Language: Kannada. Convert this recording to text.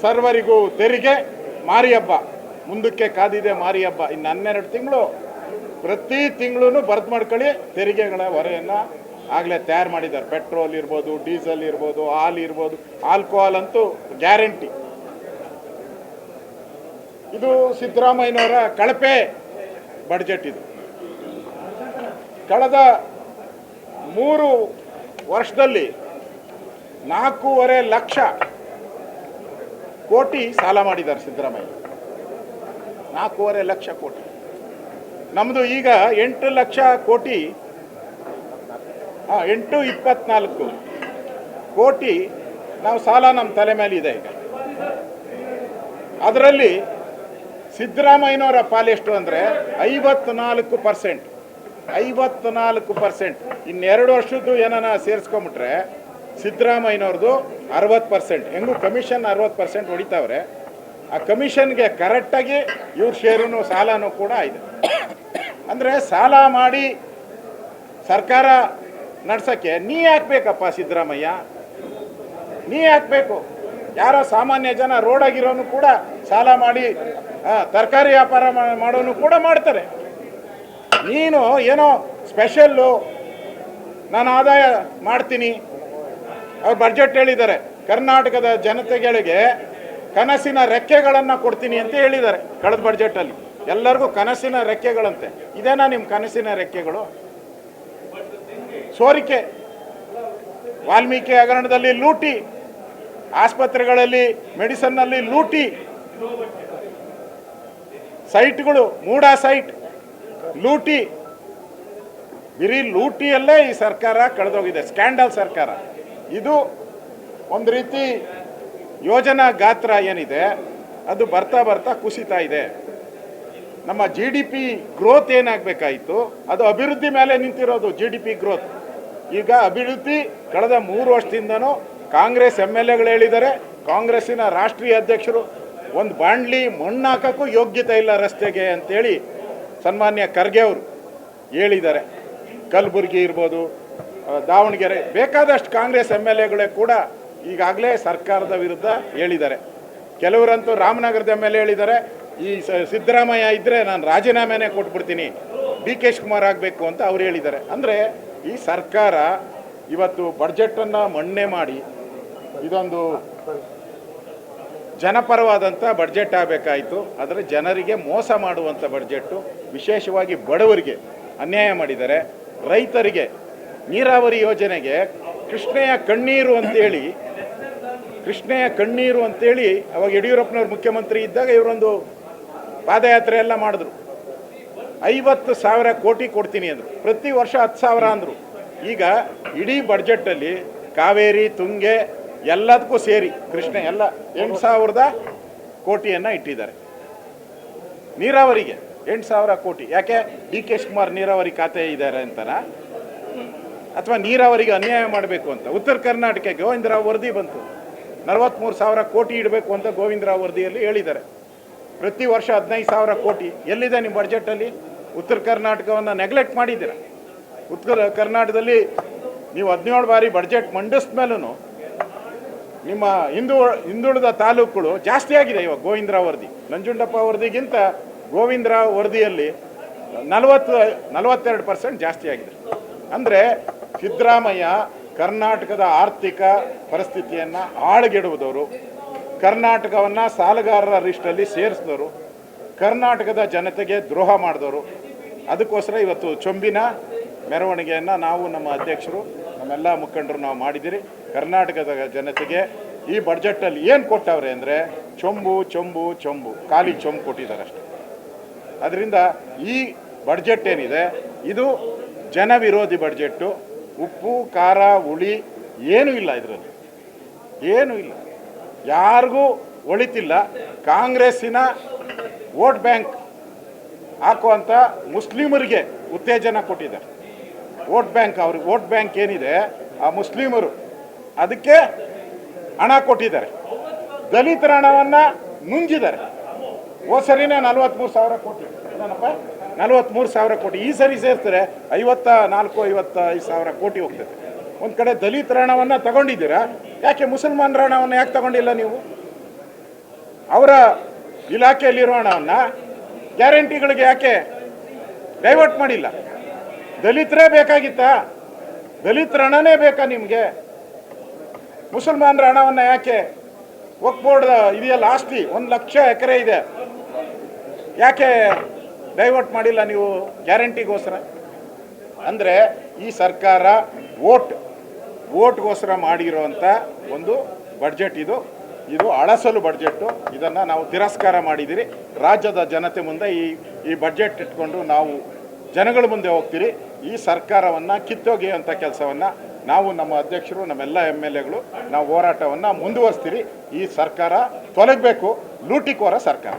ಸರ್ವರಿಗೂ ತೆರಿಗೆ, ಮಾರಿ ಹಬ್ಬ ಮುಂದಕ್ಕೆ ಕಾದಿದೆ. ಮಾರಿ ಹಬ್ಬ ಇನ್ನು 12 ತಿಂಗಳು. ಪ್ರತಿ ತಿಂಗಳು ಬರೆದು ಮಾಡ್ಕೊಳ್ಳಿ. ತೆರಿಗೆಗಳ ಹೊರೆಯನ್ನು ಆಗಲೇ ತಯಾರು ಮಾಡಿದ್ದಾರೆ. ಪೆಟ್ರೋಲ್ ಇರ್ಬೋದು, ಡೀಸೆಲ್ ಇರ್ಬೋದು, ಹಾಲು ಇರ್ಬೋದು, ಆಲ್ಕೋಹಾಲ್ ಅಂತೂ ಗ್ಯಾರಂಟಿ. ಇದು ಸಿದ್ದರಾಮಯ್ಯನವರ ಕಳಪೆ ಬಡ್ಜೆಟ್. ಇದು ಕಳೆದ 3 ವರ್ಷದಲ್ಲಿ 4.5 ಲಕ್ಷ ಕೋಟಿ ಸಾಲ ಮಾಡಿದ್ದಾರೆ ಸಿದ್ದರಾಮಯ್ಯ. 4.5 ಲಕ್ಷ ಕೋಟಿ. ನಮ್ಮದು ಈಗ 8 ಲಕ್ಷ ಕೋಟಿ, 824 ಕೋಟಿ ನಾವು ಸಾಲ ನಮ್ಮ ತಲೆ ಮೇಲೆ ಇದೆ ಈಗ. ಅದರಲ್ಲಿ ಸಿದ್ದರಾಮಯ್ಯನವರ ಪಾಲೆಷ್ಟು ಅಂದರೆ 54%. 54%. ಇನ್ನೆರಡು ವರ್ಷದ್ದು ಏನಾನ ಸೇರಿಸ್ಕೊಂಬಿಟ್ರೆ ಸಿದ್ದರಾಮಯ್ಯನವ್ರದ್ದು 60%. ಹೆಂಗೂ ಕಮಿಷನ್ 60% ಹೊಡಿತಾವ್ರೆ. ಆ ಕಮಿಷನ್ಗೆ ಕರೆಕ್ಟಾಗಿ ಇವ್ರ ಶೇರು ಸಾಲನೂ ಕೂಡ ಇದೆ. ಅಂದರೆ ಸಾಲ ಮಾಡಿ ಸರ್ಕಾರ ನಡ್ಸೋಕ್ಕೆ ನೀ ಹಾಕ್ಬೇಕಪ್ಪ ಸಿದ್ದರಾಮಯ್ಯ, ನೀ ಹಾಕ್ಬೇಕು. ಯಾರೋ ಸಾಮಾನ್ಯ ಜನ ರೋಡಾಗಿರೋನು ಕೂಡ ಸಾಲ ಮಾಡಿ ತರಕಾರಿ ವ್ಯಾಪಾರ ಮಾಡೋನು ಕೂಡ ಮಾಡ್ತಾರೆ. ನೀನು ಏನೋ ಸ್ಪೆಷಲ್ಲು ನಾನು ಆದಾಯ ಮಾಡ್ತೀನಿ. ಅವ್ರು ಬಡ್ಜೆಟ್ ಹೇಳಿದ್ದಾರೆ, ಕರ್ನಾಟಕದ ಜನತೆಗಳಿಗೆ ಕನಸಿನ ರೆಕ್ಕೆಗಳನ್ನು ಕೊಡ್ತೀನಿ ಅಂತ ಹೇಳಿದ್ದಾರೆ. ಕಳೆದ ಬಡ್ಜೆಟಲ್ಲಿ ಎಲ್ಲರಿಗೂ ಕನಸಿನ ರೆಕ್ಕೆಗಳಂತೆ. ಇದೇನಾ ನಿಮ್ಮ ಕನಸಿನ ರೆಕ್ಕೆಗಳು? ಸೋರಿಕೆ, ವಾಲ್ಮೀಕಿ ಹಗರಣದಲ್ಲಿ ಲೂಟಿ, ಆಸ್ಪತ್ರೆಗಳಲ್ಲಿ ಮೆಡಿಸನ್ನಲ್ಲಿ ಲೂಟಿ, ಸೈಟ್ಗಳು ಮೂಡಾ ಸೈಟ್ ಲೂಟಿ. ಬರೀ ಲೂಟಿಯಲ್ಲೇ ಈ ಸರ್ಕಾರ ಕಳೆದೋಗಿದೆ. ಸ್ಕ್ಯಾಂಡಲ್ ಸರ್ಕಾರ ಇದು. ಒಂದು ರೀತಿ ಯೋಜನಾ ಗಾತ್ರ ಏನಿದೆ ಅದು ಬರ್ತಾ ಬರ್ತಾ ಕುಸಿತಾ ಇದೆ. ನಮ್ಮ GDP ಗ್ರೋತ್ ಏನಾಗಬೇಕಾಯಿತು ಅದು ಅಭಿವೃದ್ಧಿ ಮೇಲೆ ನಿಂತಿರೋದು. GDP ಗ್ರೋತ್ ಈಗ ಅಭಿವೃದ್ಧಿ ಕಳೆದ 3 ವರ್ಷದಿಂದನೂ ಕಾಂಗ್ರೆಸ್ MLAಗಳು ಹೇಳಿದ್ದಾರೆ. ಕಾಂಗ್ರೆಸ್ಸಿನ ರಾಷ್ಟ್ರೀಯ ಅಧ್ಯಕ್ಷರು ಒಂದು ಬಾಂಡ್ಲಿ ಮಣ್ಣು ಹಾಕೋಕ್ಕೂ ಯೋಗ್ಯತೆ ಇಲ್ಲ ರಸ್ತೆಗೆ ಅಂತೇಳಿ ಸನ್ಮಾನ್ಯ ಖರ್ಗೆ ಅವರು ಹೇಳಿದ್ದಾರೆ. ಕಲಬುರಗಿ ಇರ್ಬೋದು, ದಾವಣಗೆರೆ, ಬೇಕಾದಷ್ಟು ಕಾಂಗ್ರೆಸ್ MLAಗಳೇ ಕೂಡ ಈಗಾಗಲೇ ಸರ್ಕಾರದ ವಿರುದ್ಧ ಹೇಳಿದ್ದಾರೆ. ಕೆಲವರಂತೂ ರಾಮನಗರದ MLA ಹೇಳಿದ್ದಾರೆ, ಈ ಸಿದ್ದರಾಮಯ್ಯ ಇದ್ದರೆ ನಾನು ರಾಜೀನಾಮೆನೇ ಕೊಟ್ಬಿಡ್ತೀನಿ, DK ಶಿವಕುಮಾರ್ ಆಗಬೇಕು ಅಂತ ಅವ್ರು ಹೇಳಿದ್ದಾರೆ. ಅಂದರೆ ಈ ಸರ್ಕಾರ ಇವತ್ತು ಬಡ್ಜೆಟನ್ನು ಮಣ್ಣೆ ಮಾಡಿ ಇದೊಂದು ಜನಪರವಾದಂಥ ಬಡ್ಜೆಟ್ ಆಗಬೇಕಾಯಿತು. ಆದರೆ ಜನರಿಗೆ ಮೋಸ ಮಾಡುವಂಥ ಬಡ್ಜೆಟ್ಟು, ವಿಶೇಷವಾಗಿ ಬಡವರಿಗೆ ಅನ್ಯಾಯ ಮಾಡಿದ್ದಾರೆ. ರೈತರಿಗೆ ನೀರಾವರಿ ಯೋಜನೆಗೆ ಕೃಷ್ಣೆಯ ಕಣ್ಣೀರು ಅಂತೇಳಿ ಅವಾಗ ಯಡಿಯೂರಪ್ಪನವ್ರು ಮುಖ್ಯಮಂತ್ರಿ ಇದ್ದಾಗ ಇವರೊಂದು ಪಾದಯಾತ್ರೆ ಎಲ್ಲ ಮಾಡಿದ್ರು. 50,000 ಕೋಟಿ ಕೊಡ್ತೀನಿ ಅಂದರು. ಪ್ರತಿ ವರ್ಷ 10,000 ಅಂದರು. ಈಗ ಇಡೀ ಬಡ್ಜೆಟ್ಟಲ್ಲಿ ಕಾವೇರಿ, ತುಂಗೆ ಎಲ್ಲದಕ್ಕೂ ಸೇರಿ ಕೃಷ್ಣ ಎಲ್ಲ 8,000 ಕೋಟಿಯನ್ನು ಇಟ್ಟಿದ್ದಾರೆ. ನೀರಾವರಿಗೆ 8,000 ಕೋಟಿ. ಯಾಕೆ? DK ಶಿವಕುಮಾರ್ ನೀರಾವರಿ ಖಾತೆ ಇದ್ದಾರೆ ಅಂತನಾ, ಅಥವಾ ನೀರಾವರಿಗೆ ಅನ್ಯಾಯ ಮಾಡಬೇಕು ಅಂತ? ಉತ್ತರ ಕರ್ನಾಟಕಕ್ಕೆ ಗೋವಿಂದರಾವ್ ವರದಿ ಬಂತು, 43,000 ಕೋಟಿ ಇಡಬೇಕು ಅಂತ ಗೋವಿಂದರಾವ್ ವರದಿಯಲ್ಲಿ ಹೇಳಿದ್ದಾರೆ. ಪ್ರತಿ ವರ್ಷ 15,000 ಕೋಟಿ ಎಲ್ಲಿದೆ ನಿಮ್ಮ ಬಡ್ಜೆಟಲ್ಲಿ? ಉತ್ತರ ಕರ್ನಾಟಕವನ್ನು ನೆಗ್ಲೆಕ್ಟ್ ಮಾಡಿದ್ದೀರ. ಉತ್ತರ ಕರ್ನಾಟಕದಲ್ಲಿ ನೀವು 17 ಬಾರಿ ಬಡ್ಜೆಟ್ ಮಂಡಿಸಿದ ಮೇಲೂ ನಿಮ್ಮ ಹಿಂದುಳಿದ ತಾಲೂಕುಗಳು ಜಾಸ್ತಿ ಆಗಿದೆ. ಇವಾಗ ಗೋವಿಂದರಾವ್ ವರದಿ, ನಂಜುಂಡಪ್ಪ ವರದಿಗಿಂತ ಗೋವಿಂದರಾವ್ ವರದಿಯಲ್ಲಿ 42% ಜಾಸ್ತಿ ಆಗಿದೆ. ಅಂದರೆ ಸಿದ್ದರಾಮಯ್ಯ ಕರ್ನಾಟಕದ ಆರ್ಥಿಕ ಪರಿಸ್ಥಿತಿಯನ್ನು ಹಾಳುಗೆಡುವುದವರು, ಕರ್ನಾಟಕವನ್ನು ಸಾಲಗಾರರ ಲಿಸ್ಟಲ್ಲಿ ಸೇರಿಸಿದವರು, ಕರ್ನಾಟಕದ ಜನತೆಗೆ ದ್ರೋಹ ಮಾಡಿದವರು. ಅದಕ್ಕೋಸ್ಕರ ಇವತ್ತು ಚೊಂಬಿನ ಮೆರವಣಿಗೆಯನ್ನು ನಾವು, ನಮ್ಮ ಅಧ್ಯಕ್ಷರು, ನಮ್ಮೆಲ್ಲ ಮುಖಂಡರು ನಾವು ಮಾಡಿದ್ದೀರಿ. ಕರ್ನಾಟಕದ ಜನತೆಗೆ ಈ ಬಡ್ಜೆಟಲ್ಲಿ ಏನು ಕೊಟ್ಟವ್ರೆ ಅಂದರೆ ಚೊಂಬು ಚೊಂಬು ಚೊಂಬು, ಖಾಲಿ ಚೊಂಬು ಕೊಟ್ಟಿದ್ದಾರೆ ಅಷ್ಟೇ. ಅದರಿಂದ ಈ ಬಡ್ಜೆಟ್ ಏನಿದೆ ಇದು ಜನ ವಿರೋಧಿ ಬಡ್ಜೆಟ್ಟು. ಉಪ್ಪು ಖಾರ ಹುಳಿ ಏನೂ ಇಲ್ಲ ಇದರಲ್ಲಿ, ಏನೂ ಇಲ್ಲ, ಯಾರಿಗೂ ಒಳಿತಿಲ್ಲ. ಕಾಂಗ್ರೆಸ್ಸಿನ ವೋಟ್ ಬ್ಯಾಂಕ್ ಹಾಕುವಂಥ ಮುಸ್ಲಿಮರಿಗೆ ಉತ್ತೇಜನ ಕೊಟ್ಟಿದ್ದಾರೆ. ವೋಟ್ ಬ್ಯಾಂಕ್, ಅವ್ರಿಗೆ ವೋಟ್ ಬ್ಯಾಂಕ್ ಏನಿದೆ ಆ ಮುಸ್ಲಿಮರು ಅದಕ್ಕೆ ಹಣ ಕೊಟ್ಟಿದ್ದಾರೆ. ದಲಿತರ ಹಣವನ್ನು ನುಂಗಿದ್ದಾರೆ. ಹೋದ ಸರಿನೇ 43,000 ಕೋಟಿ, ಏನಪ್ಪ 43,000 ಕೋಟಿ. ಈ ಸರಿ ಸೇರಿಸ್ತಾರೆ 54-55,000 ಕೋಟಿ ಹೋಗ್ತದೆ. ಒಂದು ಕಡೆ ದಲಿತರ ಹಣವನ್ನು ತಗೊಂಡಿದ್ದೀರಾ, ಯಾಕೆ ಮುಸಲ್ಮಾನರ ಹಣವನ್ನು ಯಾಕೆ ತಗೊಂಡಿಲ್ಲ ನೀವು? ಅವರ ಇಲಾಖೆಯಲ್ಲಿರೋ ಹಣವನ್ನು ಗ್ಯಾರಂಟಿಗಳಿಗೆ ಯಾಕೆ ಡೈವರ್ಟ್ ಮಾಡಿಲ್ಲ? ದಲಿತರೇ ಬೇಕಾಗಿತ್ತಾ? ದಲಿತರ ಹಣನೇ ಬೇಕಾ ನಿಮಗೆ? ಮುಸಲ್ಮಾನರ ಹಣವನ್ನು ಯಾಕೆ ವಕ್ಫ್ ಬೋರ್ಡ್ ಇದೆಯಲ್ಲ ಆಸ್ತಿ 1,00,000 ಎಕರೆ ಇದೆ, ಯಾಕೆ ಡೈವರ್ಟ್ ಮಾಡಿಲ್ಲ ನೀವು ಗ್ಯಾರಂಟಿಗೋಸ್ಕರ? ಅಂದರೆ ಈ ಸರ್ಕಾರ ಓಟ್ಗೋಸ್ಕರ ಮಾಡಿರೋಂಥ ಒಂದು ಬಡ್ಜೆಟ್ ಇದು ಅಳಸಲು ಬಡ್ಜೆಟ್ಟು. ಇದನ್ನು ನಾವು ತಿರಸ್ಕಾರ ಮಾಡಿದ್ದೀರಿ. ರಾಜ್ಯದ ಜನತೆ ಮುಂದೆ ಈ ಬಡ್ಜೆಟ್ ಇಟ್ಕೊಂಡು ನಾವು ಜನಗಳ ಮುಂದೆ ಹೋಗ್ತೀರಿ. ಈ ಸರ್ಕಾರವನ್ನು ಕಿತ್ತೊಗೆಯುವಂಥ ಕೆಲಸವನ್ನು ನಾವು, ನಮ್ಮ ಅಧ್ಯಕ್ಷರು, ನಮ್ಮೆಲ್ಲ MLAಗಳು ನಾವು ಹೋರಾಟವನ್ನು ಮುಂದುವರಿಸ್ತೀರಿ. ಈ ಸರ್ಕಾರ ತೊಲಗಬೇಕು, ಲೂಟಿಕೋರ ಸರ್ಕಾರ.